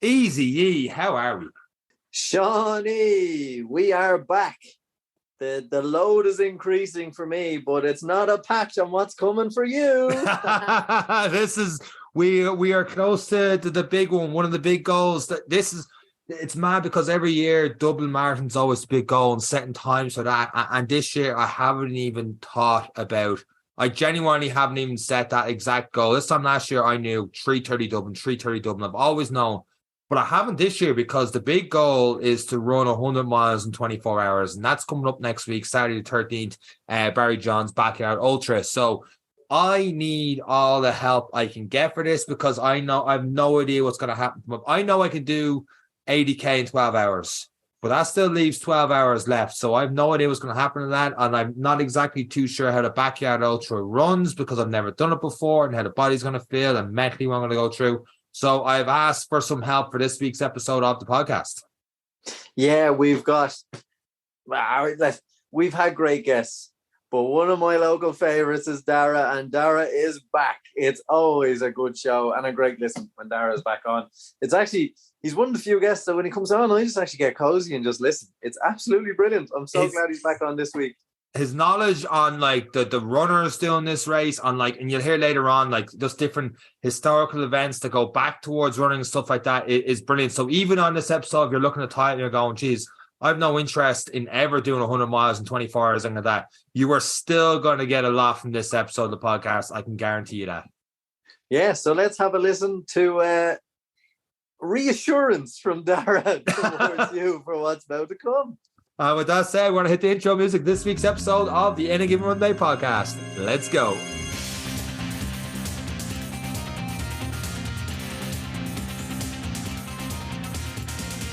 Easy Yee, how are we? Shawnee, we are back. The load is increasing for me, but it's not a patch on what's coming for you. We are close to the big one of the big goals. It's mad because every year Dublin Marathon's always the big goal and setting times for that. And this year I haven't even thought about. I genuinely haven't even set that exact goal. This time last year I knew 3:30 Dublin. I've always known. But I haven't this year because the big goal is to run 100 miles in 24 hours. And that's coming up next week, Saturday the 13th, Barry John's Backyard Ultra. So I need all the help I can get for this because I have no idea what's going to happen. I know I can do 80K in 12 hours, but that still leaves 12 hours left. So I have no idea what's going to happen to that. And I'm not exactly too sure how the Backyard Ultra runs because I've never done it before and how the body's going to feel and mentally what I'm going to go through. So I've asked for some help for this week's episode of the podcast. Yeah, we've had great guests, but one of my local favorites is Dara, and Dara is back. It's always a good show and a great listen when Dara is back on. He's one of the few guests that when he comes on, I just actually get cozy and just listen. It's absolutely brilliant. I'm so glad he's back on this week. His knowledge on like the runners doing this race on like, and you'll hear later on like just different historical events that go back towards running and stuff like that is brilliant. So even on this episode, if you're looking at the title, you're going, geez, I have no interest in ever doing 100 miles in 24 hours and like that. You are still going to get a lot from this episode of the podcast. I can guarantee you that. Yeah. So let's have a listen to reassurance from Dara towards you for what's about to come. With that said, we're going to hit the intro music this week's episode of the Any Given Runday Podcast. Let's go.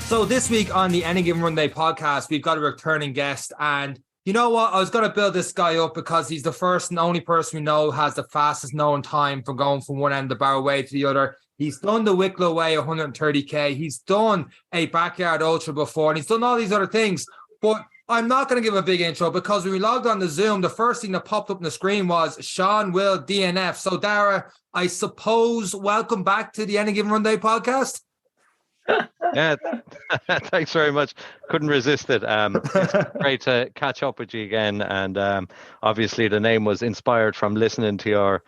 So this week on the Any Given Runday Podcast, we've got a returning guest. And you know what? I was going to build this guy up because he's the first and only person we know has the fastest known time for going from one end of the Barrow Way to the other. He's done the Wicklow Way 130K. He's done a Backyard Ultra before, and he's done all these other things. But I'm not going to give a big intro because when we logged on the Zoom, the first thing that popped up on the screen was Seán will DNF. So, Dara, I suppose, welcome back to the Any Given Runday Podcast. Yeah, thanks very much. Couldn't resist it. It's great to catch up with you again. And obviously the name was inspired from listening to your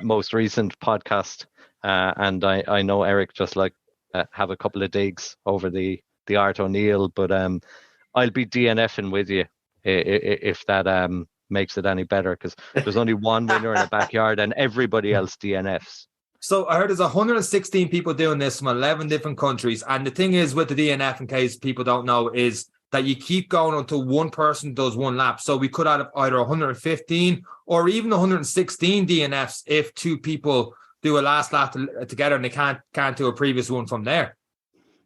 most recent podcast. And I know Eric just like have a couple of digs over the Art O'Neill, but I'll be DNFing with you if that makes it any better, because there's only one winner in a backyard and everybody else DNFs. So I heard there's 116 people doing this from 11 different countries. And the thing is with the DNF, in case people don't know, is that you keep going until one person does one lap. So we could have either 115 or even 116 DNFs if two people do a last lap together and they can't do a previous one from there.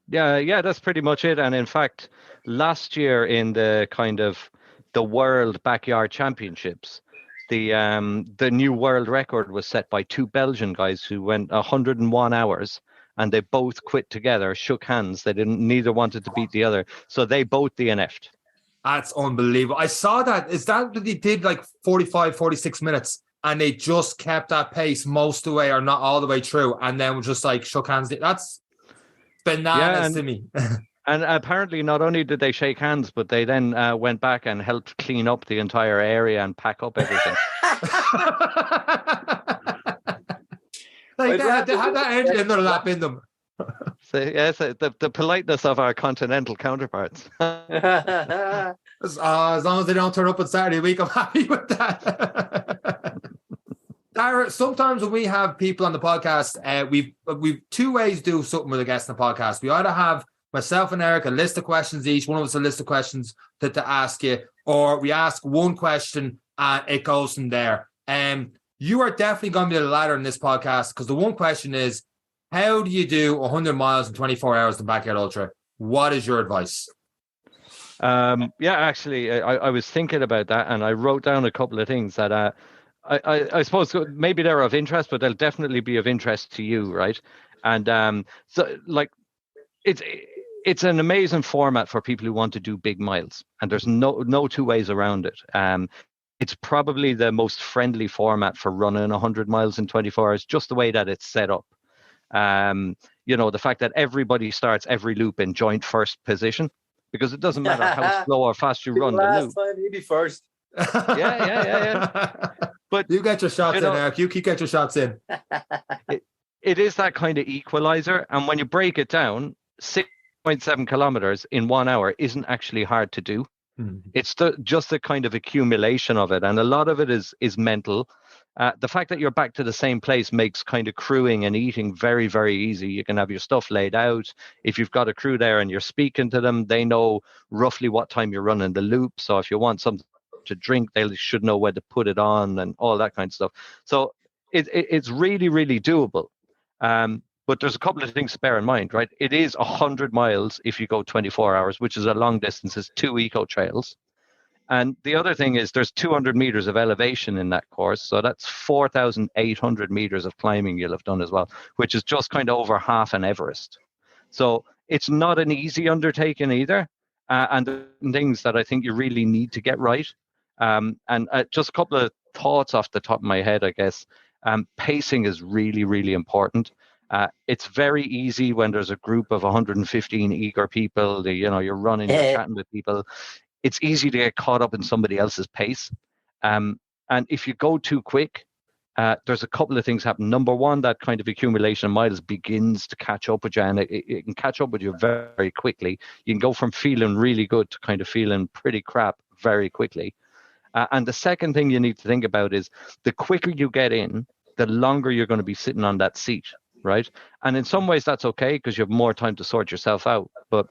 Yeah, that's pretty much it. And in fact, last year in the kind of the World Backyard Championships, the new world record was set by two Belgian guys who went 101 hours, and they both quit together, shook hands. Neither wanted to beat the other, so they both DNF'd. That's unbelievable. I saw that. Is that what they did, like 45, 46 minutes, and they just kept that pace most of the way or not all the way through, and then just like shook hands? That's bananas to me. And apparently not only did they shake hands, but they then went back and helped clean up the entire area and pack up everything. They had that engine in their lap in them. So, yes, the politeness of our continental counterparts. As long as they don't turn up on Saturday week, I'm happy with that. Dara, sometimes when we have people on the podcast, we've two ways to do something with a guest on the podcast. We either have myself and Eric a list of questions each, one of us a list of questions to ask you, or we ask one question and it goes from there. You are definitely going to be the latter in this podcast, because the one question is, how do you do 100 miles in 24 hours in Backyard Ultra? What is your advice? Actually, I was thinking about that, and I wrote down a couple of things that I suppose maybe they're of interest, but they'll definitely be of interest to you, right? And so like it's an amazing format for people who want to do big miles, and there's no two ways around it. It's probably the most friendly format for running 100 miles in 24 hours, just the way that it's set up. The fact that everybody starts every loop in joint first position, because it doesn't matter how slow or fast you run the loop. Last time he'd be first. Yeah. But you get your shots in, Eric. You keep get your shots in. It is that kind of equalizer, and when you break it down, 6.7 kilometers in 1 hour isn't actually hard to do. It's just a kind of accumulation of it, and a lot of it is mental. The fact that you're back to the same place makes kind of crewing and eating very, very easy. You can have your stuff laid out. If you've got a crew there and you're speaking to them, they know roughly what time you're running the loop. So if you want something to drink, they should know where to put it on and all that kind of stuff. So it's really, really doable. But there's a couple of things to bear in mind, right? It is 100 miles if you go 24 hours, which is a long distance. It's 2 eco trails. And the other thing is there's 200 meters of elevation in that course. So that's 4,800 meters of climbing you'll have done as well, which is just kind of over half an Everest. So it's not an easy undertaking either. And the things that I think you really need to get right. And just a couple of thoughts off the top of my head, I guess. Pacing is really, really important. It's very easy when there's a group of 115 eager people, you're running, you're chatting with people. It's easy to get caught up in somebody else's pace. And if you go too quick, there's a couple of things happen. Number one, that kind of accumulation of miles begins to catch up with you, and it can catch up with you very, very quickly. You can go from feeling really good to kind of feeling pretty crap very quickly. And the second thing you need to think about is the quicker you get in, the longer you're going to be sitting on that seat, right? And in some ways that's okay because you have more time to sort yourself out. But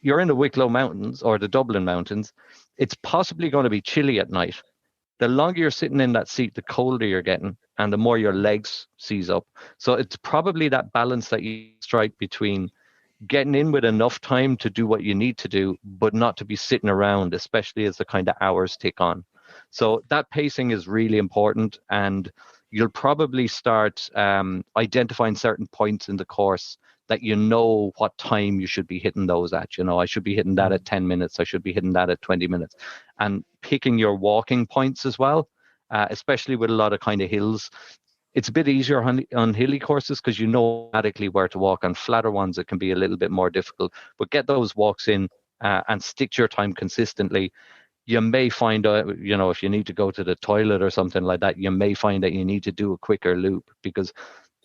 you're in the Wicklow Mountains or the Dublin Mountains, it's possibly going to be chilly at night. The longer you're sitting in that seat, the colder you're getting and the more your legs seize up. So it's probably that balance that you strike between getting in with enough time to do what you need to do, but not to be sitting around, especially as the kind of hours tick on. So that pacing is really important, and you'll probably start identifying certain points in the course that you know what time you should be hitting those at. I should be hitting that at 10 minutes. I should be hitting that at 20 minutes. And picking your walking points as well, especially with a lot of kind of hills. It's a bit easier on hilly courses because you know automatically where to walk. On flatter ones, it can be a little bit more difficult. But get those walks in and stick to your time consistently. You may find, if you need to go to the toilet or something like that, you may find that you need to do a quicker loop because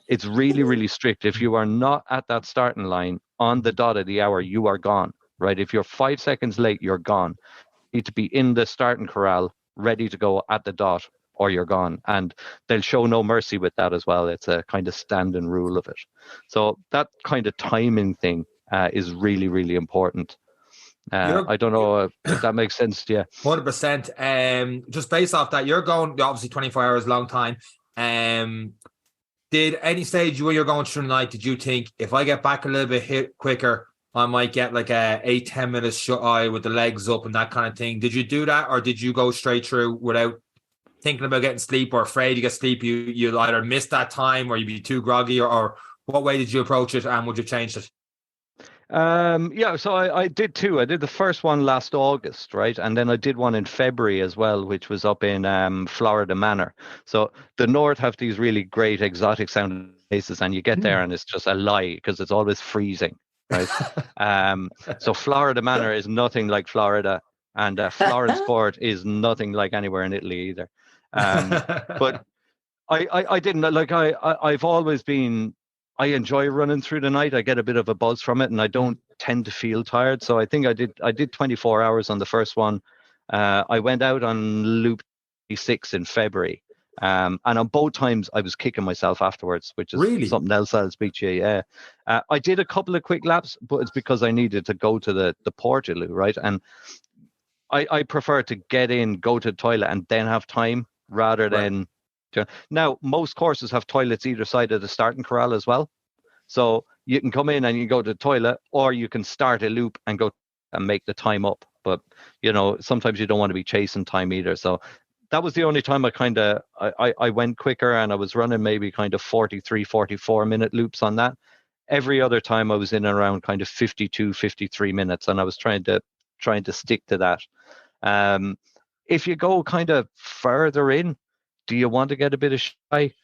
it's really, really strict. If you are not at that starting line on the dot of the hour, you are gone, right? If you're 5 seconds late, you're gone. You need to be in the starting corral, ready to go at the dot, or you're gone. And they'll show no mercy with that as well. It's a kind of standing rule of it. So that kind of timing thing is really, really important. I don't know if that makes sense to you. 100%. Just based off that, you're going, obviously 24 hours, long time. Did any stage when you're going through the night, did you think if I get back a little bit quicker, I might get like a 8-10 minutes shut eye with the legs up and that kind of thing? Did you do that, or did you go straight through without thinking about getting sleep or afraid you get sleep? You'll either miss that time or you'd be too groggy, or what way did you approach it, and would you change it? So I did two. I did the first one last August, right? And then I did one in February as well, which was up in Florida Manor. So the North have these really great exotic sounding places, and you get there and it's just a lie because it's always freezing, right? So Florida Manor is nothing like Florida, and Florence Court is nothing like anywhere in Italy either. But I didn't like. I've always been. I enjoy running through the night. I get a bit of a buzz from it, and I don't tend to feel tired. So I think I did 24 hours on the first one. I went out on loop 6 in February. And on both times I was kicking myself afterwards, which is really something else I'll speak to you. Yeah. I did a couple of quick laps, but it's because I needed to go to the Portaloo, right? And I prefer to get in, go to the toilet, and then have time rather than. Now, most courses have toilets either side of the starting corral as well. So you can come in and you go to the toilet, or you can start a loop and go and make the time up. But, sometimes you don't want to be chasing time either. So that was the only time I went quicker, and I was running maybe kind of 43, 44 minute loops on that. Every other time I was in and around kind of 52, 53 minutes, and I was trying to stick to that. If you go kind of further in, do you want to get a bit of shy?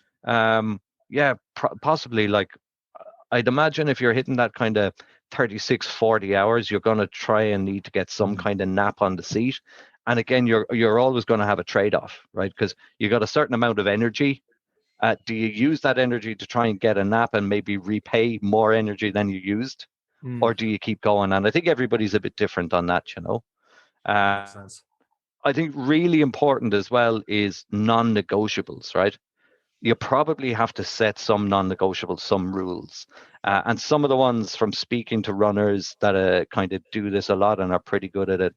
Possibly. Like, I'd imagine if you're hitting that kind of 36, 40 hours, you're going to try and need to get some kind of nap on the seat. And again, you're always going to have a trade-off, right? Because you got a certain amount of energy. Do you use that energy to try and get a nap and maybe repay more energy than you used? Or do you keep going? And I think everybody's a bit different on that, you know. Makes sense. I think really important as well is non-negotiables, right? You probably have to set some non-negotiables, some rules. And some of the ones from speaking to runners that kind of do this a lot and are pretty good at it.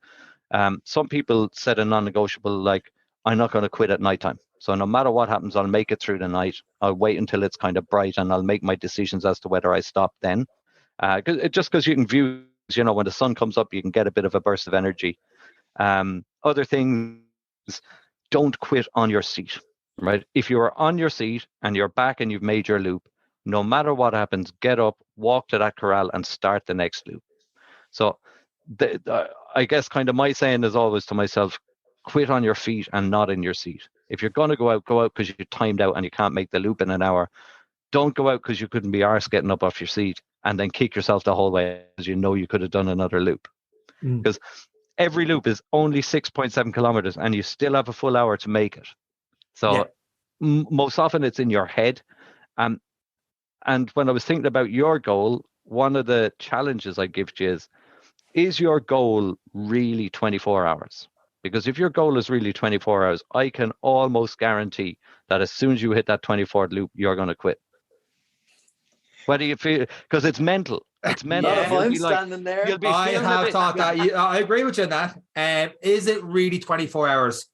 Some people set a non-negotiable like, I'm not going to quit at nighttime. So no matter what happens, I'll make it through the night. I'll wait until it's kind of bright and I'll make my decisions as to whether I stop then. Just because you can view, you know, when the sun comes up, you can get a bit of a burst of energy. Other things, don't quit on your seat, right? If you are on your seat and you're back and you've made your loop, no matter what happens, get up, walk to that corral and start the next loop. So I guess kind of my saying is always to myself, quit on your feet and not in your seat. If you're going to go out because you're timed out and you can't make the loop in an hour. Don't go out because you couldn't be arsed getting up off your seat and then kick yourself the whole way because you know you could have done another loop. Because every loop is only 6.7 kilometers and you still have a full hour to make it. So most often it's in your head. And when I was thinking about your goal, one of the challenges I give to you is your goal really 24 hours? Because if your goal is really 24 hours, I can almost guarantee that as soon as you hit that 24th loop, you're going to quit. What do you feel? Because it's mental. It's mental. Not if I'm standing there. I have thought that. I agree with you on that. Is it really 24 hours?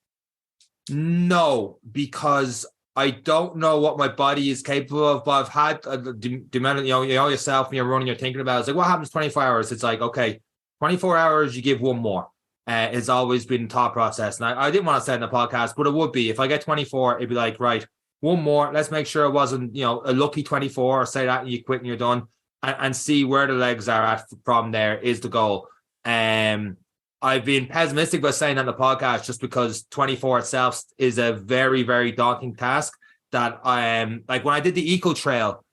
No, because I don't know what my body is capable of. But I've had the amount of, you know yourself when you're running, you're thinking about it. It's like, what happens 24 hours? It's like, okay, 24 hours, you give one more. It's always been thought process. And I didn't want to say it in the podcast, but it would be. If I get 24, it'd be like, right, one more. Let's make sure it wasn't, you know, a lucky 24 or say that and you quit and you're done. And see where the legs are at from there is the goal. I've been pessimistic by saying that in the podcast just because 24 itself is a very, very daunting task that like when I did the Eco Trail,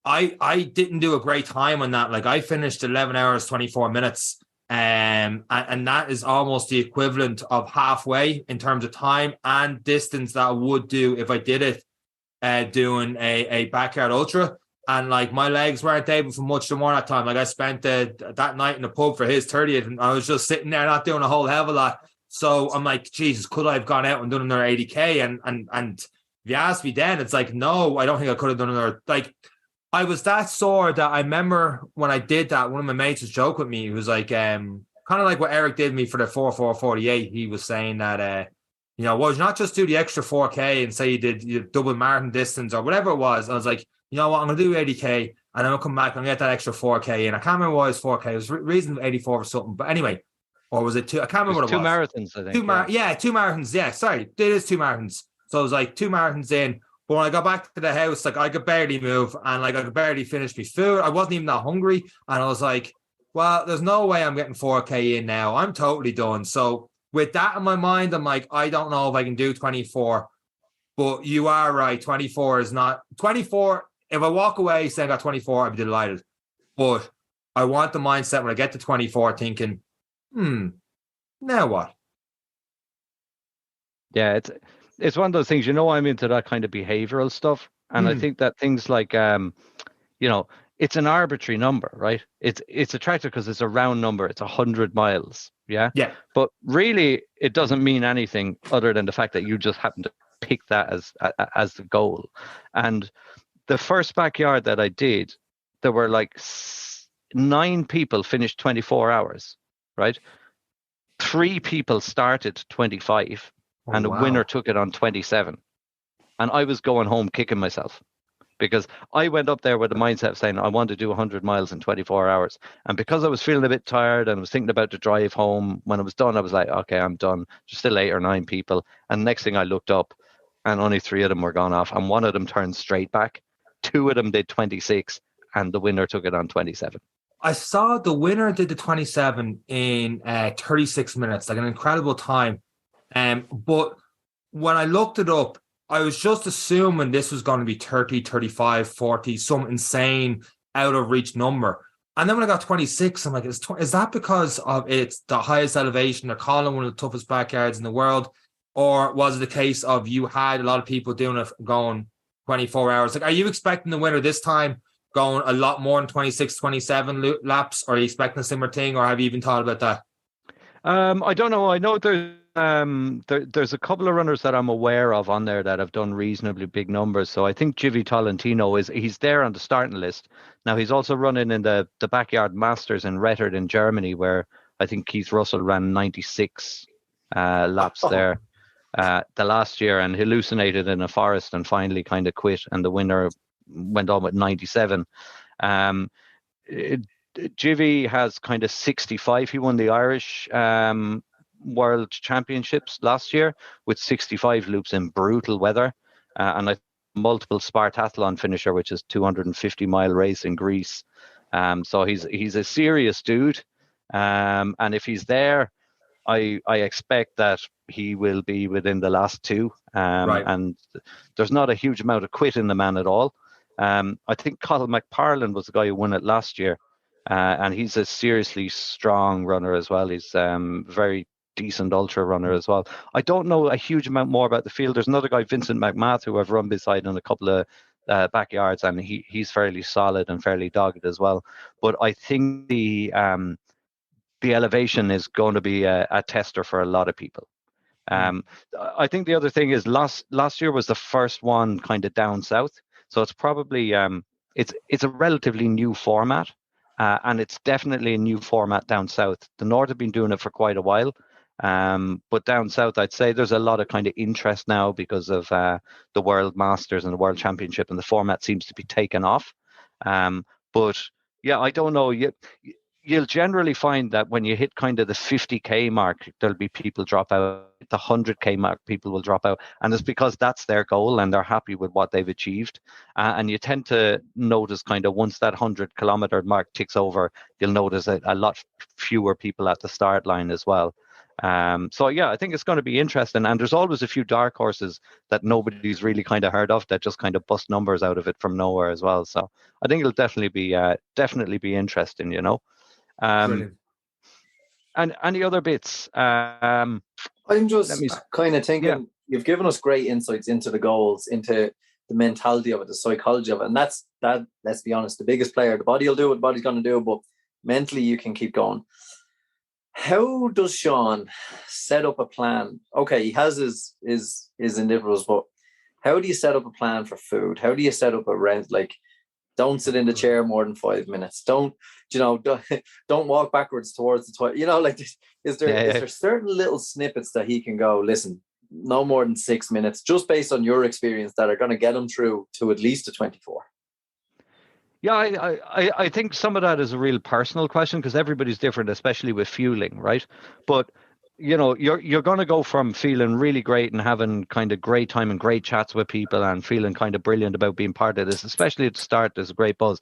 I didn't do a great time on that. Like I finished 11 hours, 24 minutes. And that is almost the equivalent of halfway in terms of time and distance that I would do if I did it doing a backyard ultra. And like my legs weren't able for much more that time. Like I spent that night in the pub for his 30th and I was just sitting there not doing a whole hell of a lot. So I'm like, Jesus, could I have gone out and done another 80K? And if you ask me then, it's like, no, I don't think I could have done another. Like I was that sore that I remember when I did that, one of my mates was joking with me. He was like, kind of like what Eric did me for the 4:48. He was saying that, you know, well, not just do the extra 4K and say you did your double marathon distance or whatever it was. I was like, you know what, I'm going to do 80K and then I'll come back and get that extra 4K. And I can't remember why it was 4K. It was reason 84 or something. But anyway, or was it two? I can't remember what it was. Two marathons, I think. Two marathons. Yeah, sorry. It is two marathons. So it was like two marathons in. But when I got back to the house, like I could barely move and like I could barely finish my food. I wasn't even that hungry. And I was like, well, there's no way I'm getting 4K in now. I'm totally done. So with that in my mind, I'm like, I don't know if I can do 24. But you are right. 24 is not 24. If I walk away saying I got 24, I'd be delighted. But I want the mindset when I get to 24 thinking, now what? Yeah, it's one of those things, you know, I'm into that kind of behavioral stuff. And I think that things like, you know, it's an arbitrary number, right? It's attractive because it's a round number. It's 100 miles. Yeah. Yeah. But really, it doesn't mean anything other than the fact that you just happen to pick that as the goal. And the first backyard that I did, there were like 9 people finished 24 hours, right? 3 people started 25. And the winner took it on 27. And I was going home kicking myself because I went up there with the mindset of saying, I want to do 100 miles in 24 hours. And because I was feeling a bit tired and was thinking about the drive home, when I was done, I was like, okay, I'm done. There's still 8 or 9 people. And next thing I looked up and only 3 of them were gone off. And one of them turned straight back. 2 of them did 26 and the winner took it on 27. I saw the winner did the 27 in 36 minutes, like an incredible time. But when I looked it up, I was just assuming this was going to be 30, 35, 40, some insane out of reach number. And then when I got 26, I'm like, is that because of it's the highest elevation? They're calling one of the toughest backyards in the world. Or was it a case of you had a lot of people doing it going 24 hours? Like, are you expecting the winner this time going a lot more than 26, 27 laps? Or are you expecting a similar thing? Or have you even thought about that? I don't know. I know there's a couple of runners that I'm aware of on there that have done reasonably big numbers. So I think Givi Tolentino he's there on the starting list. Now he's also running in the Backyard Masters in Rettert in Germany, where I think Keith Russell ran 96 laps there the last year and hallucinated in a forest and finally kind of quit. And the winner went on with 97. Givi has kind of 65. He won the Irish World Championships last year with 65 loops in brutal weather, and a multiple Spartathlon finisher, which is 250-mile race in Greece. So he's a serious dude, and if he's there, I expect that he will be within the last two. Right. And there's not a huge amount of quit in the man at all. I think Cathal McParlin was the guy who won it last year. And he's a seriously strong runner as well. He's very decent ultra runner as well. I don't know a huge amount more about the field. There's another guy, Vincent McMath, who I've run beside in a couple of backyards, and he's fairly solid and fairly dogged as well. But I think the elevation is going to be a tester for a lot of people. I think the other thing is last year was the first one kind of down south, so it's probably it's a relatively new format. And it's definitely a new format down south. The north have been doing it for quite a while, but down south, I'd say there's a lot of kind of interest now because of the World Masters and the World Championship, and the format seems to be taken off. But yeah, I don't know. You'll generally find that when you hit kind of the 50k mark, there'll be people drop out. The 100k mark, people will drop out, and it's because that's their goal and they're happy with what they've achieved. And you tend to notice kind of once that 100-kilometer mark ticks over, you'll notice a lot fewer people at the start line as well. So yeah, I think it's going to be interesting, and there's always a few dark horses that nobody's really kind of heard of that just kind of bust numbers out of it from nowhere as well. So I think it'll definitely be interesting, you know. And any other bits? I'm just kind of thinking, you've given us great insights into the goals, into the mentality of it, the psychology of it. And that's, let's be honest, the biggest player. The body will do what the body's going to do, but mentally you can keep going. How does Seán set up a plan? Okay, he has his individuals, but how do you set up a plan for food? How do you set up a rent? Like, don't sit in the chair more than 5 minutes. Don't walk backwards towards the toilet. You know, like, is there certain little snippets that he can go, listen, no more than 6 minutes, just based on your experience, that are going to get him through to at least a 24? Yeah, I think some of that is a real personal question, because everybody's different, especially with fueling, right? But you know, you're going to go from feeling really great and having kind of great time and great chats with people and feeling kind of brilliant about being part of this, especially at the start. There's a great buzz.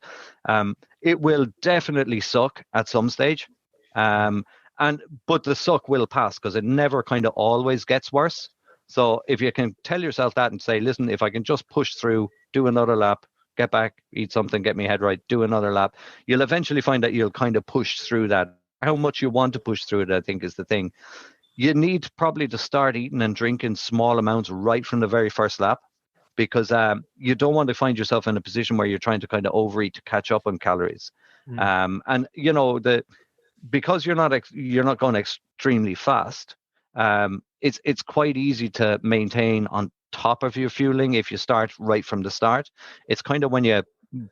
It will definitely suck at some stage, but the suck will pass, because it never kind of always gets worse. So if you can tell yourself that and say, listen, if I can just push through, do another lap, get back, eat something, get my head right, do another lap, you'll eventually find that you'll kind of push through that. How much you want to push through it, I think, is the thing. You need probably to start eating and drinking small amounts right from the very first lap, because you don't want to find yourself in a position where you're trying to kind of overeat to catch up on calories. And you know, because you're not going extremely fast, it's quite easy to maintain on top of your fueling if you start right from the start. It's kind of when you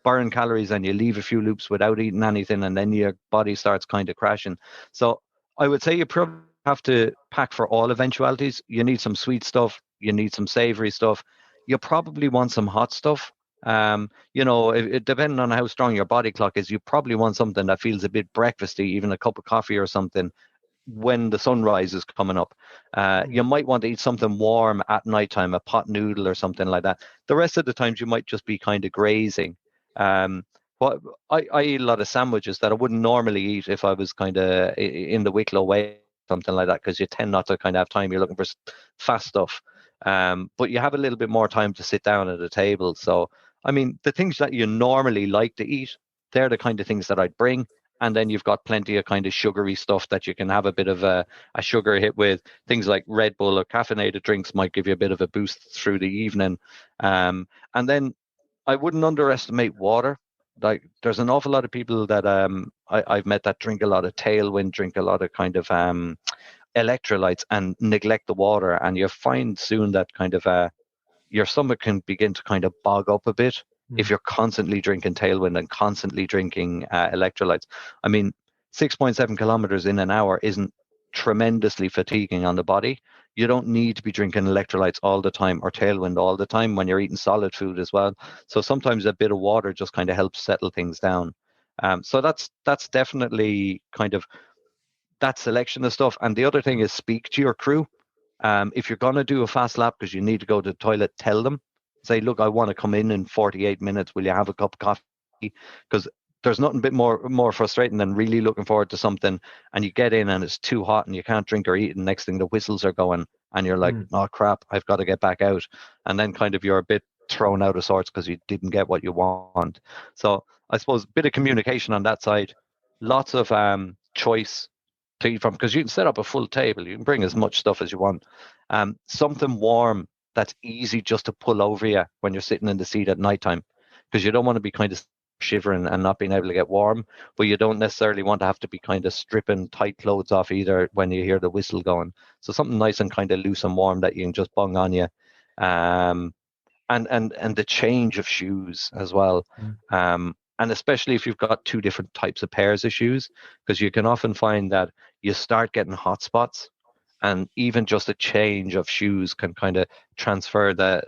burn calories and you leave a few loops without eating anything, and then your body starts kind of crashing. So I would say you probably have to pack for all eventualities. You need some sweet stuff, you need some savory stuff, you probably want some hot stuff. You know, depending on how strong your body clock is, you probably want something that feels a bit breakfasty, even a cup of coffee or something when the sunrise is coming up. You might want to eat something warm at nighttime, a pot noodle or something like that. The rest of the times you might just be kind of grazing. What I eat a lot of sandwiches that I wouldn't normally eat if I was kind of in the Wicklow Way, something like that, because you tend not to kind of have time. You're looking for fast stuff, but you have a little bit more time to sit down at a table. So I mean, the things that you normally like to eat, they're the kind of things that I'd bring. And then you've got plenty of kind of sugary stuff that you can have a bit of a sugar hit with. Things like Red Bull or caffeinated drinks might give you a bit of a boost through the evening. And then I wouldn't underestimate water. Like, there's an awful lot of people that I've met that drink a lot of Tailwind, drink a lot of kind of electrolytes and neglect the water. And you find soon that kind of your stomach can begin to kind of bog up a bit if you're constantly drinking Tailwind and constantly drinking electrolytes. I mean, 6.7 kilometers in an hour isn't tremendously fatiguing on the body. You don't need to be drinking electrolytes all the time or Tailwind all the time when you're eating solid food as well. So sometimes a bit of water just kind of helps settle things down. So that's definitely kind of that selection of stuff. And the other thing is, speak to your crew. If you're going to do a fast lap because you need to go to the toilet, tell them. Say, look, I want to come in 48 minutes. Will you have a cup of coffee? Because there's nothing a bit more frustrating than really looking forward to something and you get in and it's too hot and you can't drink or eat, and next thing the whistles are going and you're like, oh crap, I've got to get back out. And then kind of you're a bit thrown out of sorts because you didn't get what you want. So I suppose a bit of communication on that side, lots of choice to eat from, because you can set up a full table, you can bring as much stuff as you want. Something warm that's easy just to pull over you when you're sitting in the seat at nighttime, because you don't want to be kind of shivering and not being able to get warm, but you don't necessarily want to have to be kind of stripping tight clothes off either when you hear the whistle going. So something nice and kind of loose and warm that you can just bung on you. And the change of shoes as well. And especially if you've got two different types of pairs of shoes, because you can often find that you start getting hot spots, and even just a change of shoes can kind of transfer the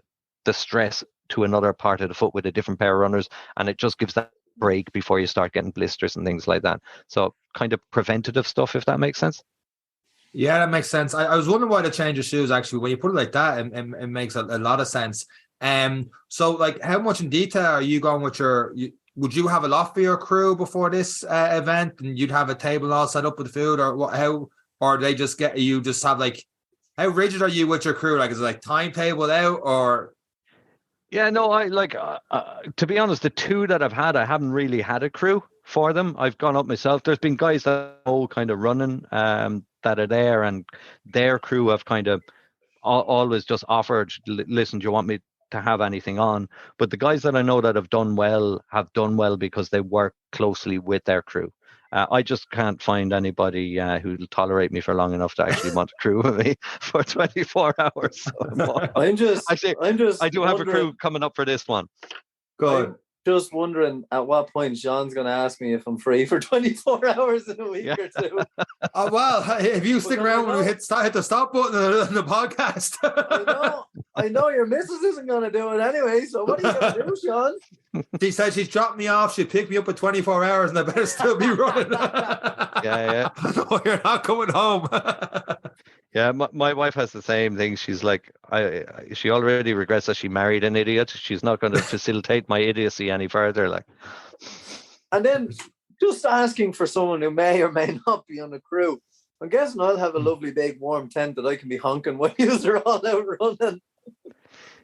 stress to another part of the foot with a different pair of runners, and it just gives that break before you start getting blisters and things like that. So kind of preventative stuff, if that makes sense. Yeah, that makes sense. I was wondering why the change of shoes, actually. When you put it like that, it makes a lot of sense. So like, how much in detail are you going with would you have a lot for your crew before this event, and you'd have a table all set up with food, or what? Or they just have like, how rigid are you with your crew? Like, is it like timetable out, or? Yeah, no, I like, to be honest, the two that I've had, I haven't really had a crew for them. I've gone up myself. There's been guys that are kind of running that are there, and their crew have kind of always just offered, listen, do you want me to have anything on? But the guys that I know that have done well because they work closely with their crew. I just can't find anybody who'll tolerate me for long enough to actually want to crew with me for 24 hours. So I do have a crew coming up for this one. Good. Just wondering at what point Seán's going to ask me if I'm free for 24 hours in a week or two. Oh, well, if you stick around when we hit the stop button on the podcast. I know your missus isn't going to do it anyway, so what are you going to do, Seán? She said she's dropped me off. She'd pick me up at 24 hours and I better still be running. Yeah. No, you're not coming home. Yeah, my wife has the same thing. She's like, she already regrets that she married an idiot. She's not going to facilitate my idiocy any further. Like, and then just asking for someone who may or may not be on the crew. I'm guessing I'll have a lovely big warm tent that I can be honking while you're all out running.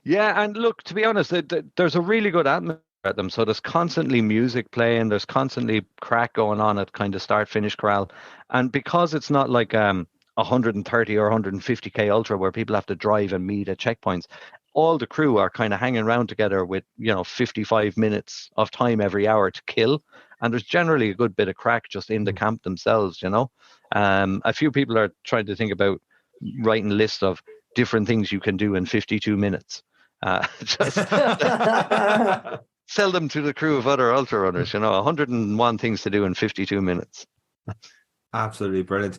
Yeah, and look, to be honest, there's a really good atmosphere at them. So there's constantly music playing. There's constantly crack going on at kind of start-finish corral. And because it's not like 130 or 150k ultra where people have to drive and meet at checkpoints, all the crew are kind of hanging around together with 55 minutes of time every hour to kill, and there's generally a good bit of crack just in the camp themselves. A few people are trying to think about writing a list of different things you can do in 52 minutes. Just sell them to the crew of other ultra runners. 101 things to do in 52 minutes. Absolutely brilliant.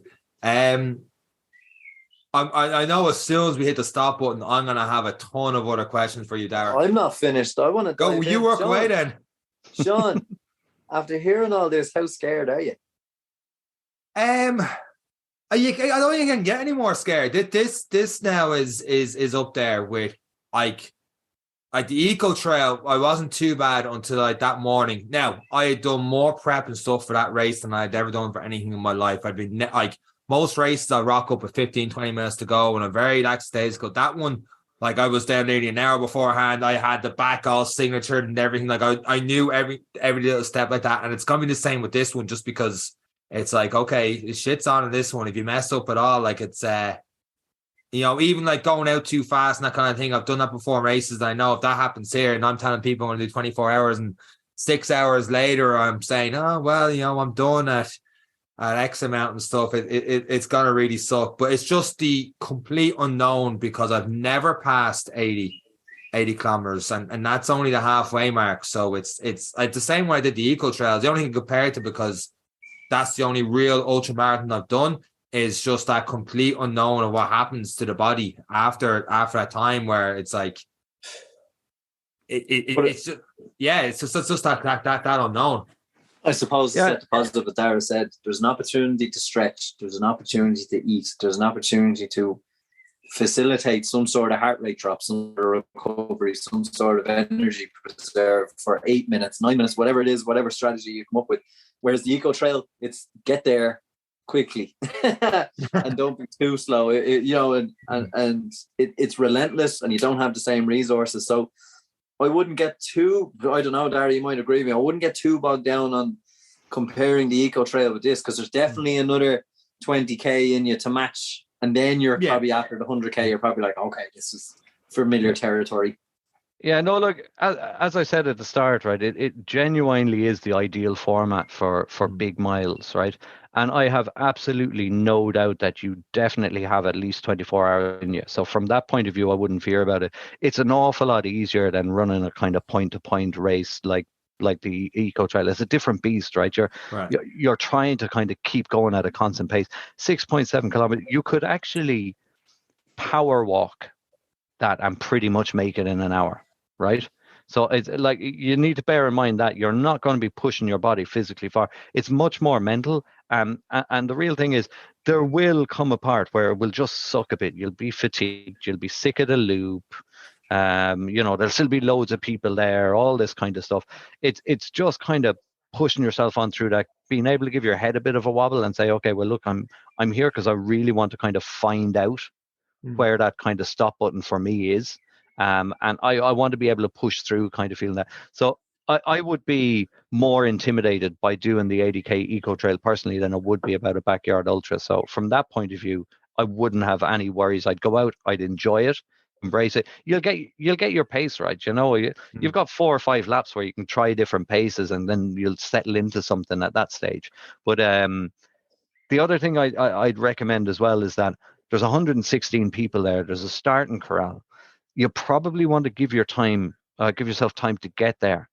I know as soon as we hit the stop button, I'm going to have a ton of other questions for you, Dara. I'm not finised. I want to go. You work away then. Seán, after hearing all this, how scared are you? I don't think I can get any more scared. This now is up there with like the eco trail. I wasn't too bad until like that morning. Now I had done more prep and stuff for that race than I'd ever done for anything in my life. I'd been like most races I rock up with 15-20 minutes to go and a very relaxed days go. That one Like I was there nearly an hour beforehand. I had the back all signatured and everything. Like I knew every little step like that. And it's gonna be the same with this one, just because it's like, okay, the shit's on in this one. If you mess up at all, like it's even like going out too fast and that kind of thing. I've done that before in races. I know if that happens here and I'm telling people I'm gonna do 24 hours and 6 hours later I'm saying, oh well, I'm done at X amount and stuff, it's gonna really suck. But it's just the complete unknown, because I've never passed 80 kilometers, and that's only the halfway mark. So it's the same way I did the eco trails. The only thing compared to, because that's the only real ultra marathon I've done, is just that complete unknown of what happens to the body after that time, where it's like it's just that unknown. I suppose it's the positive that Dara said. There's an opportunity to stretch. There's an opportunity to eat. There's an opportunity to facilitate some sort of heart rate drop, some sort of recovery, some sort of energy preserve for 8 minutes, 9 minutes, whatever it is, whatever strategy you come up with. Whereas the eco trail, it's get there quickly and don't be too slow. It's relentless, and you don't have the same resources. So I wouldn't get too, I don't know, Dara, you might agree with me, I wouldn't get too bogged down on comparing the eco trail with this, because there's definitely another 20k in you to match, and then you're probably after the 100k, you're probably like, okay, this is familiar territory. Yeah, no, look, as I said at the start, right, it genuinely is the ideal format for big miles, right? And I have absolutely no doubt that you definitely have at least 24 hours in you. So from that point of view, I wouldn't fear about it. It's an awful lot easier than running a kind of point-to-point race like the eco trail. It's a different beast, right? You're trying to kind of keep going at a constant pace. 6.7 kilometers, you could actually power walk that and pretty much make it in an hour, right? So it's like, you need to bear in mind that you're not going to be pushing your body physically far. It's much more mental. And the real thing is, there will come a part where it will just suck a bit. You'll be fatigued. You'll be sick of the loop. There'll still be loads of people there, all this kind of stuff. It's just kind of pushing yourself on through that, being able to give your head a bit of a wobble and say, okay, well, look, I'm here because I really want to kind of find out where that kind of stop button for me is. And I want to be able to push through, kind of feeling that. So I would be more intimidated by doing the 80k eco trail personally than I would be about a backyard ultra. So from that point of view, I wouldn't have any worries. I'd go out, I'd enjoy it, embrace it. You'll get your pace right. You've got 4 or 5 laps where you can try different paces, and then you'll settle into something at that stage. But the other thing I'd recommend as well is that there's 116 people there. There's a starting corral. You probably want to give yourself time to get there,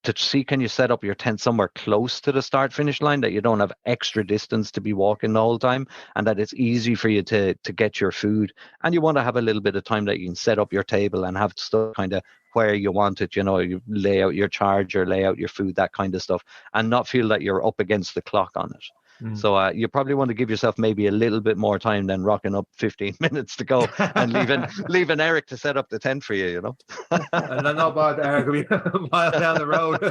to see, can you set up your tent somewhere close to the start finish line, that you don't have extra distance to be walking the whole time, and that it's easy for you to get your food. And you want to have a little bit of time that you can set up your table and have stuff kind of where you want it, you lay out your charger, lay out your food, that kind of stuff, and not feel that you're up against the clock on it. So you probably want to give yourself maybe a little bit more time than rocking up 15 minutes to go and leaving Eric to set up the tent for you, And I'm not about Eric, will be a mile down the road.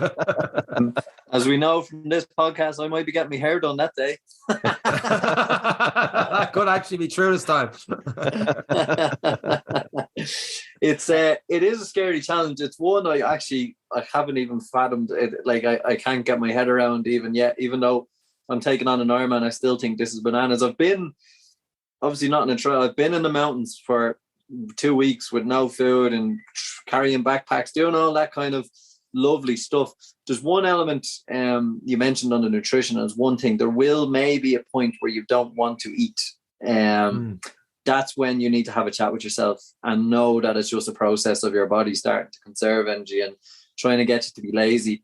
As we know from this podcast, I might be getting my hair done that day. That could actually be true this time. It is a scary challenge. It's one I haven't even fathomed it. Like I can't get my head around even yet, even though I'm taking on an Ironman. I still think this is bananas. I've been, obviously not in a trail, I've been in the mountains for 2 weeks with no food and carrying backpacks, doing all that kind of lovely stuff. There's one element you mentioned on the nutrition as one thing. There will maybe a point where you don't want to eat. That's when you need to have a chat with yourself and know that it's just a process of your body starting to conserve energy and trying to get you to be lazy.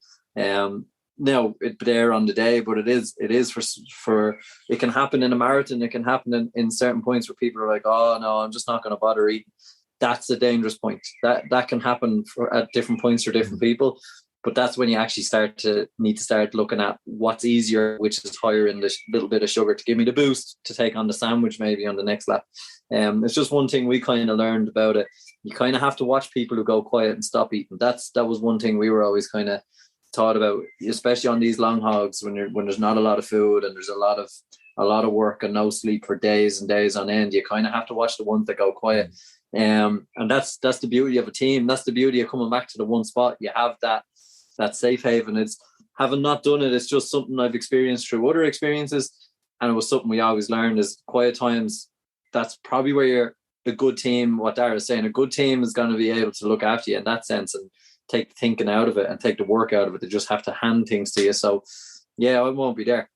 No, it's there on the day, but it is for it can happen in a marathon. It can happen in certain points where people are like, oh no, I'm just not going to bother eating. That's a dangerous point. That can happen at different points for different people, but that's when you actually need to start looking at what's easier, which is higher in the little bit of sugar to give me the boost to take on the sandwich maybe on the next lap. It's just one thing we kind of learned about it. You kind of have to watch people who go quiet and stop eating. That was one thing we were always kind of taught about, especially on these long hogs when there's not a lot of food and there's a lot of work and no sleep for days and days on end. You kind of have to watch the ones that go quiet. And that's the beauty of a team. That's the beauty of coming back to the one spot. You have that safe haven. It's having not done it. It's just something I've experienced through other experiences, and it was something we always learned is quiet times. That's probably where you're a good team. What Dara's saying, a good team is going to be able to look after you in that sense and take the thinking out of it and take the work out of it. They just have to hand things to you. So yeah, I won't be there.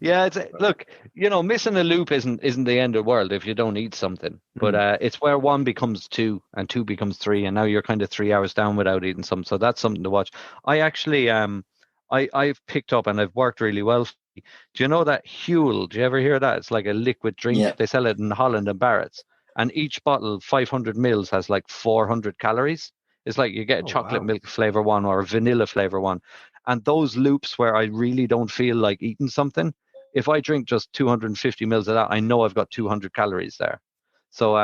Yeah, look, missing a loop isn't the end of the world if you don't eat something, but it's where one becomes two and two becomes three, and now you're kind of 3 hours down without eating something. So that's something to watch. I actually I've picked up and I've worked really well. Do you know that Huel? Do you ever hear that? It's like a liquid drink. Yeah. They sell it in Holland and Barrett's, and each bottle 500 mils has like 400 calories. It's like you get a chocolate milk flavor one or a vanilla flavor one. And those loops where I really don't feel like eating something, if I drink just 250 mils of that, I know I've got 200 calories there. So,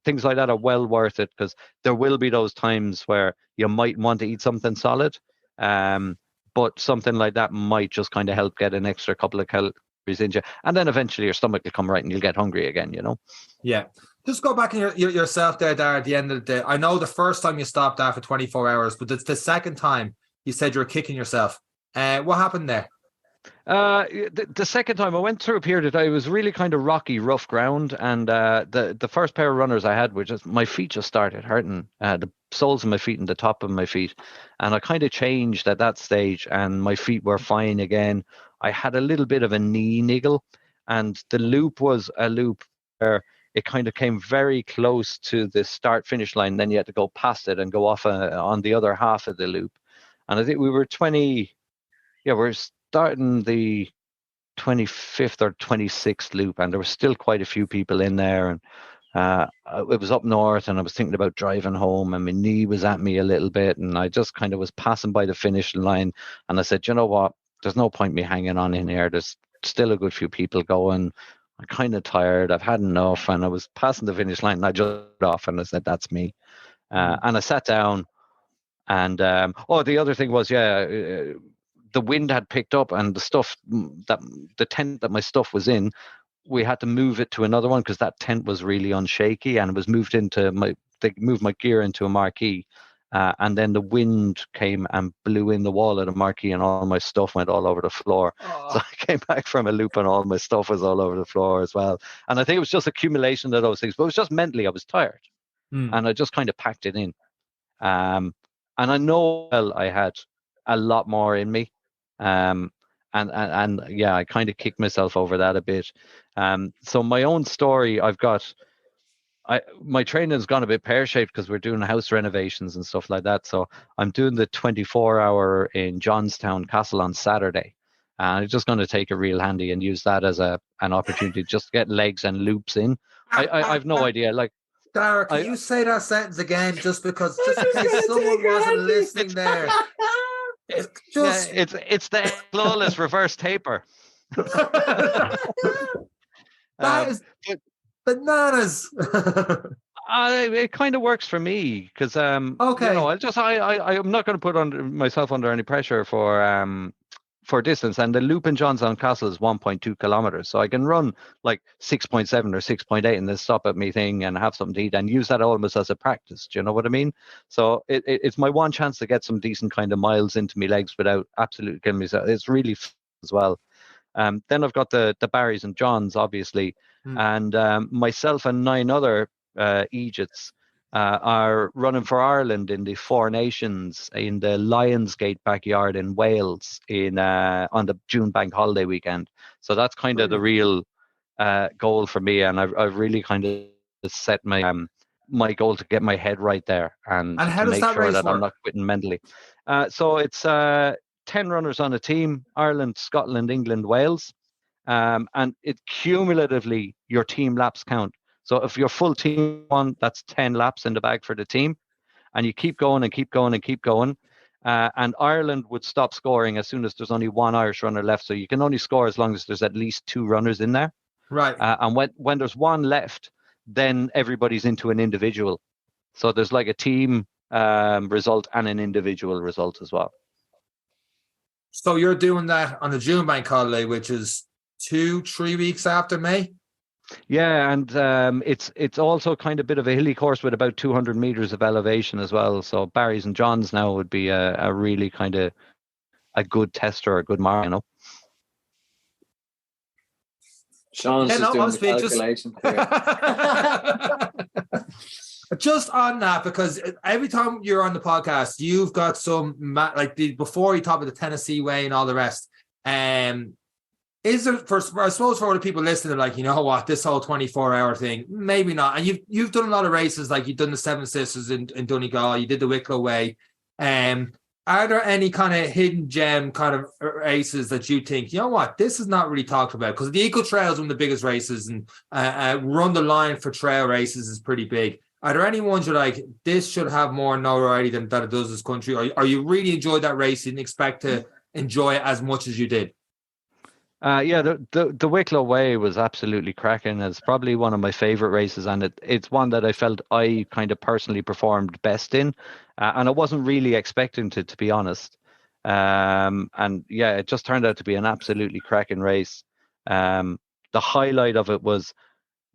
things like that are well worth it, because there will be those times where you might want to eat something solid. But something like that might just kind of help get an extra couple of calories in you. And then eventually your stomach will come right and you'll get hungry again, Yeah. Just go back in yourself there, Dara, at the end of the day. I know the first time you stopped after 24 hours, but it's the second time you said you were kicking yourself. What happened there? The second time I went through a period that I was really kind of rocky, rough ground, and the first pair of runners I had were just, my feet just started hurting, the soles of my feet and the top of my feet, and I kind of changed at that stage, and my feet were fine again. I had a little bit of a knee niggle, and the loop was a loop where it kind of came very close to the start-finish line. Then you had to go past it and go off on the other half of the loop. And I think we were we're starting the 25th or 26th loop, and there was still quite a few people in there. And it was up north, and I was thinking about driving home, and my knee was at me a little bit, and I just kind of was passing by the finish line. And I said, you know what? There's no point me hanging on in here. There's still a good few people going. I'm kind of tired. I've had enough. And I was passing the finish line, and I just off, and I said, that's me. And I sat down. And the other thing was, the wind had picked up, and the tent that my stuff was in, we had to move it to another one because that tent was really unshaky, and it was moved they moved my gear into a marquee, and then the wind came and blew in the wall of the marquee, and all my stuff went all over the floor. Oh. So I came back from a loop, and all my stuff was all over the floor as well. And I think it was just accumulation of those things, but it was just mentally I was tired, and I just kind of packed it in. And I know I had a lot more in me. I kind of kicked myself over that a bit. So my own story, my training has gone a bit pear-shaped because we're doing house renovations and stuff like that. So I'm doing the 24-hour in Johnstown Castle on Saturday. And I'm just going to take it real handy and use that as an opportunity to just get legs and loops in. I've no idea. Like, Dara, can you say that sentence again, just in case someone wasn't listening there? It's the flawless reverse taper. That is bananas. It kind of works for me because okay. I'm not going to put myself under any pressure for distance, and the loop in Johnstown Castle is 1.2 kilometers, so I can run like 6.7 or 6.8 and then stop at me thing and have something to eat and use that almost as a practice. Do you know what I mean? So it's my one chance to get some decent kind of miles into my legs without absolutely killing myself. It's really fun as well. Then I've got the Barrys and Johns, obviously, and myself and 9 other Egypts are running for Ireland in the Four Nations in the Lionsgate backyard in Wales on the June bank holiday weekend. So that's kind of the real goal for me, and I've really kind of set my goal to get my head right there and how to does make that sure race that work? I'm not quitting mentally. So it's 10 runners on a team: Ireland, Scotland, England, Wales, and it cumulatively your team laps count. So if your full team won, that's 10 laps in the bag for the team. And you keep going and keep going and keep going. And Ireland would stop scoring as soon as there's only one Irish runner left. So you can only score as long as there's at least 2 runners in there. Right. And when there's one left, then everybody's into an individual. So there's like a team result and an individual result as well. So you're doing that on the June bank holiday, which is 2-3 weeks after May. Yeah, and it's also kind of a bit of a hilly course with about 200 meters of elevation as well. So Barry's and John's now would be a really kind of a good tester, a good mark, you know. Sean's just doing the calculation here. Just on that, because every time you're on the podcast, you've got some before you talk about the Tennessee Way and all the rest. Is there, I suppose for other people listening, like, you know what, this whole 24-hour thing, maybe not. And you've done a lot of races, like you've done the Seven Sisters in Donegal, you did the Wicklow Way. Are there any kind of hidden gem kind of races that you think, you know what, this is not really talked about? Because the Eco Trail is one of the biggest races, and Run the Line for trail races is pretty big. Are there any ones you're like, this should have more notoriety than that it does this country? Or you really enjoyed that race and expect to enjoy it as much as you did? Yeah, the Wicklow Way was absolutely cracking. It's probably one of my favorite races, and it's one that I felt I kind of personally performed best in, and I wasn't really expecting to be honest. And yeah, it just turned out to be an absolutely cracking race. The highlight of it was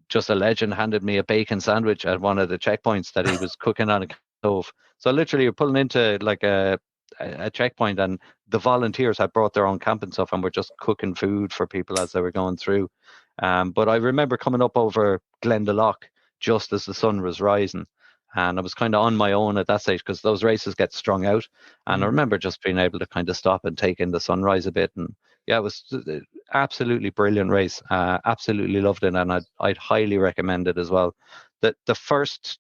just a legend handed me a bacon sandwich at one of the checkpoints that he was cooking on a stove. So literally, you're pulling into like a checkpoint, and the volunteers had brought their own camping stuff and were just cooking food for people as they were going through. But I remember coming up over Glendalough just as the sun was rising, and I was kind of on my own at that stage because those races get strung out. And I remember just being able to kind of stop and take in the sunrise a bit. And yeah, it was absolutely brilliant race. Absolutely loved it, and I'd highly recommend it as well. The first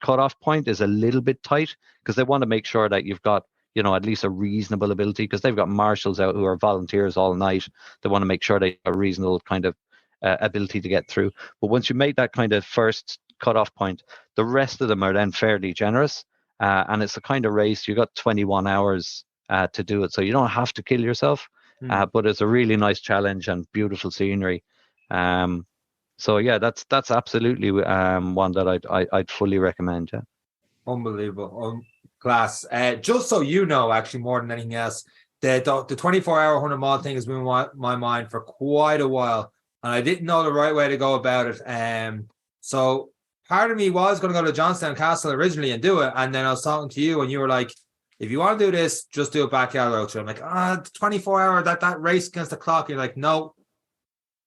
cutoff point is a little bit tight because they want to make sure that you've got, you know, at least a reasonable ability, because they've got marshals out who are volunteers all night. They want to make sure they have a reasonable kind of ability to get through. But once you make that kind of first cutoff point, the rest of them are then fairly generous. And it's the kind of race, you got 21 hours to do it. So you don't have to kill yourself, but it's a really nice challenge and beautiful scenery. So yeah, that's absolutely one that I'd fully recommend. Yeah. Unbelievable. Class. Just so you know, actually, more than anything else, the 24-hour 100-mile thing has been in my mind for quite a while, and I didn't know the right way to go about it. So part of me was going to go to Johnstown Castle originally and do it, and then I was talking to you, and you were like, if you want to do this, just do a Backyard Ultra. I'm like, 24-hour, that race against the clock. You're like, no,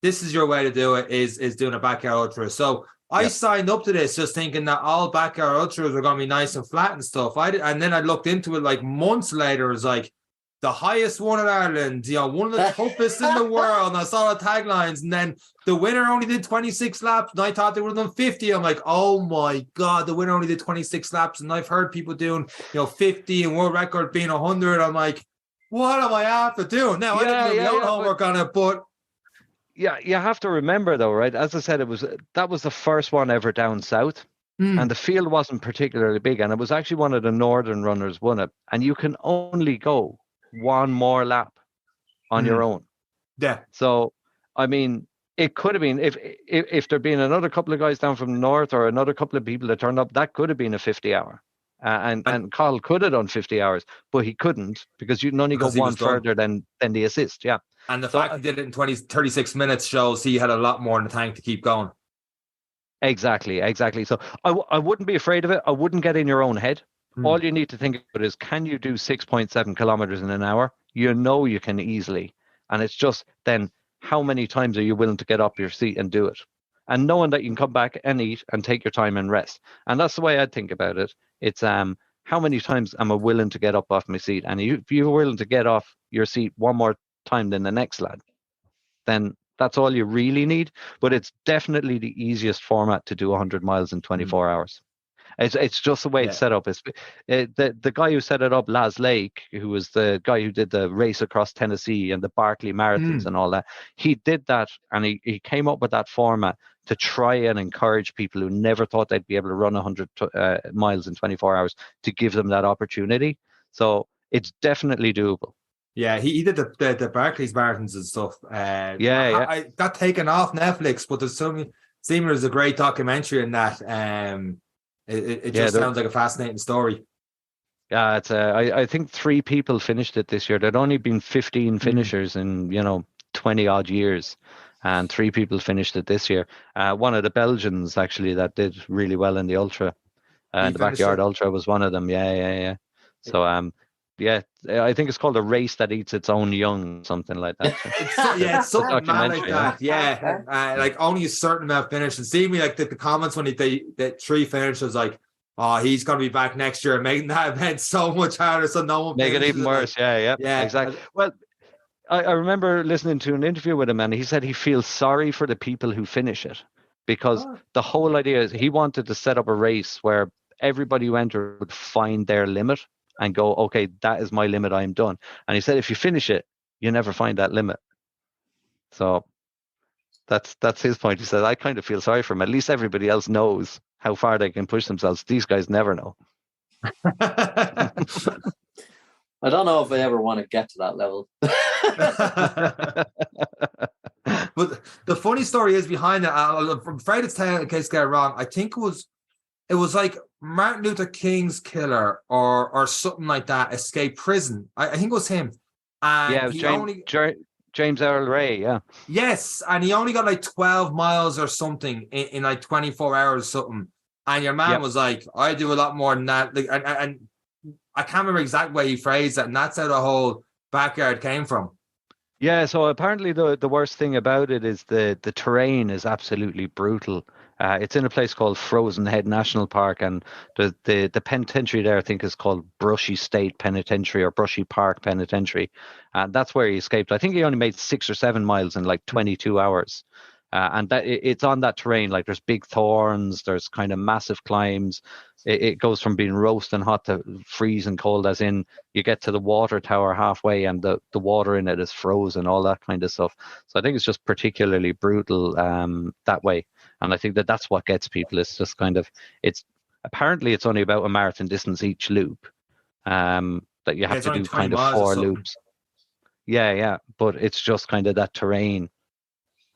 this is your way to do it, is doing a Backyard Ultra. So I signed up to this just thinking that all Backyard Ultras were going to be nice and flat and stuff. And then I looked into it like months later. It was like the highest one in Ireland, you know, one of the toughest in the world. And I saw the taglines, and then the winner only did 26 laps. And I thought they would have done 50. I'm like, oh my God, the winner only did 26 laps. And I've heard people doing, 50 and world record being 100. I'm like, what am I after doing? Now, I didn't do my own homework on it, but yeah, you have to remember though, right? As I said, that was the first one ever down south, and the field wasn't particularly big, and it was actually one of the northern runners won it, and you can only go one more lap on your own. Yeah. So, I mean, it could have been if there'd been another couple of guys down from the north or another couple of people that turned up, that could have been a 50-hour. And Carl could have done 50 hours, but he couldn't because you can only go one further than the assist. Yeah. And the fact he did it in 36 minutes shows he had a lot more in the tank to keep going. Exactly. So I wouldn't be afraid of it. I wouldn't get in your own head. All you need to think about is, can you do 6.7 kilometers in an hour? You know you can easily. And it's just then, how many times are you willing to get up your seat and do it? And knowing that you can come back and eat and take your time and rest. And that's the way I think about it. It's how many times am I willing to get up off my seat? And if you're willing to get off your seat one more time than the next lad, then that's all you really need. But it's definitely the easiest format to do 100 miles in 24 hours. It's just the way it's set up. It's the guy who set it up, Laz Lake, who was the guy who did the race across Tennessee and the Barkley Marathons and all that. He did that, and he came up with that format to try and encourage people who never thought they'd be able to run 100 miles in 24 hours, to give them that opportunity. So it's definitely doable. Yeah, he did the Barclays marathons and stuff. I got taken off Netflix, but there's there's a great documentary in that. It just sounds like a fascinating story. Yeah, it's I think 3 people finished it this year. There'd only been 15 finishers in 20 odd years, and 3 people finished it this year. One of the Belgians actually that did really well in the ultra, the Backyard Ultra was one of them. Yeah. So yeah, I think it's called A Race That Eats Its Own Young, something like that. It's something mad like that. Yeah, like only a certain amount finish. And see me like the comments when the 3 finishes, like, oh, he's gonna be back next year, making that event so much harder, so no one make it even worse. Like, yeah, exactly. Well, I remember listening to an interview with him, and he said he feels sorry for the people who finish it, because the whole idea is he wanted to set up a race where everybody who entered would find their limit and go, okay, that is my limit, I'm done. And he said if you finish it, you never find that limit. So that's his point. He said, I kind of feel sorry for him. At least everybody else knows how far they can push themselves. These guys never know. I don't know if I ever want to get to that level. But the funny story is behind it. I'm afraid it's telling in case I get it wrong. I think it was like Martin Luther King's killer or something like that escaped prison. I think it was him. And yeah, it was James Earl Ray. Yeah. Yes, and he only got like 12 miles or something in like 24 hours or something. And your man was like, I do a lot more than that. Like, and I can't remember exactly way he phrased that, and that's how the whole backyard came from. Yeah, so apparently the worst thing about it is the terrain is absolutely brutal. It's in a place called Frozen Head National Park, and the penitentiary there I think is called Brushy State Penitentiary or Brushy Park Penitentiary, and that's where he escaped. I think he only made 6 or 7 miles in like 22 hours. And that it's on that terrain, like there's big thorns, there's kind of massive climbs. It goes from being roasting hot to freezing cold, as in you get to the water tower halfway and the water in it is frozen, all that kind of stuff. So I think it's just particularly brutal that way. And I think that's what gets people. It's just kind of, apparently it's only about a marathon distance each loop, that you have to do kind of 4 loops. Yeah. But it's just kind of that terrain.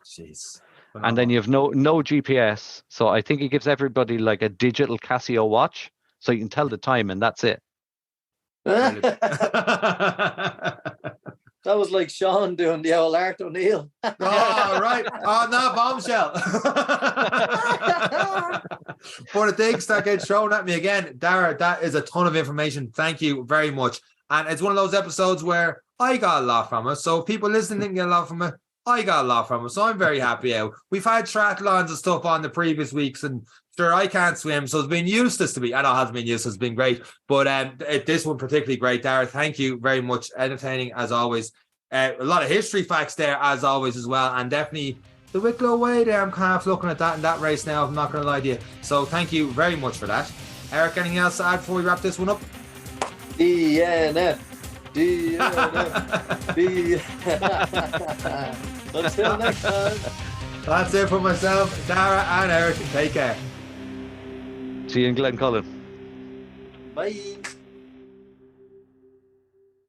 Jeez. And then you have no GPS. So I think he gives everybody like a digital Casio watch so you can tell the time, and that's it. That was like Seán doing the old Art O'Neill. Oh, right. Oh, no, bombshell. For the things that get thrown at me again, Dara, that is a ton of information. Thank you very much. And it's one of those episodes where I got a lot from it. So people listening didn't get a lot from it. I got a lot from it, so I'm very happy out. We've had triathlons and stuff on the previous weeks, and sure, I can't swim, so it's been useless to me. I know it hasn't been useless, it's been great, but this one particularly great. Dara, thank you very much. Entertaining as always. A lot of history facts there as always as well, and definitely the Wicklow Way there. I'm kind of looking at that in that race now, I'm not going to lie to you. So thank you very much for that. Eric, anything else to add before we wrap this one up? DNF. Until next time. That's it for myself, Dara and Eric. Take care. See you in Glencullen. Bye.